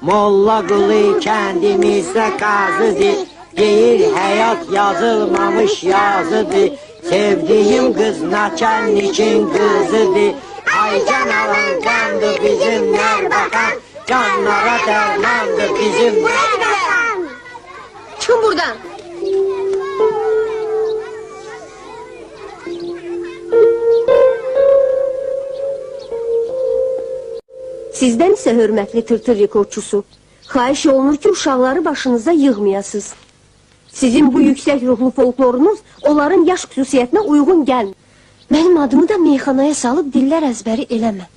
Molla Qulu kəndimizdə qazıdır, deyir həyat yazılmamış yazıdır. Sevdiyim qız naçənnikin qızıdır. Ay can alan qandır bizim Nərbəxan, canlara dərmandır bizim Nərbəxan. Çıxın buradan. Sizdən isə hörmətli tırtır rekordçusu, xahiş olunur ki, uşaqları başınıza yığmayasınız. Sizin bu yüksək ruhlu folklorunuz onların yaş xüsusiyyətinə uyğun gəlmir. Mənim adımı da meyxanaya salıb dillər əzbəri eləmə.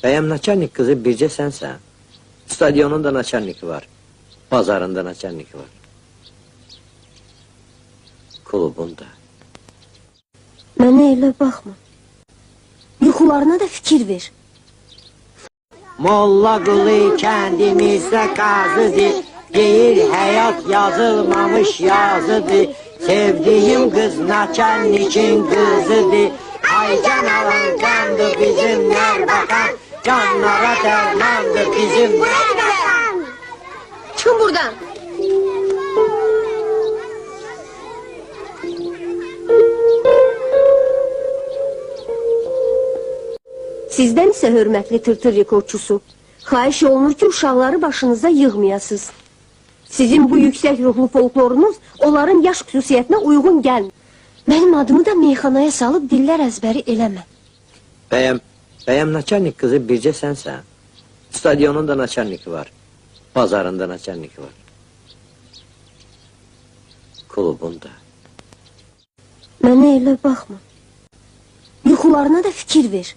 Bəyəm naçarnik qızı bircə sənsən. Stadionun da naçarniki var, bazarın da naçarniki var. Klubun da. Mənə elə baxma. Yuxularına da fikir ver. Molla Qulu kəndimizdə qazıdır, deyir həyat yazılmamış yazıdır. Sevdiyim qız naçənnikin qızıdır. Ay can alan qandır bizim Nərbəxan, canlara dərmandır bizim Nərbəxan. Çıxın buradan. Sizdən isə hörmətli tırtır rekordçusu, xahiş olunur ki, uşaqları başınıza yığmayasınız. Sizin bu yüksək ruhlu folklorunuz onların yaş xüsusiyyətinə uyğun gəlmir. Mənim adımı da meyxanaya salıb dillər əzbəri eləmə. Bəyəm naçarnik qızı bircə sənsən. Stadionun da naçarniki var, bazarın da naçarniki var. Klubun da. Mənə elə baxma. Yuxularına da fikir ver.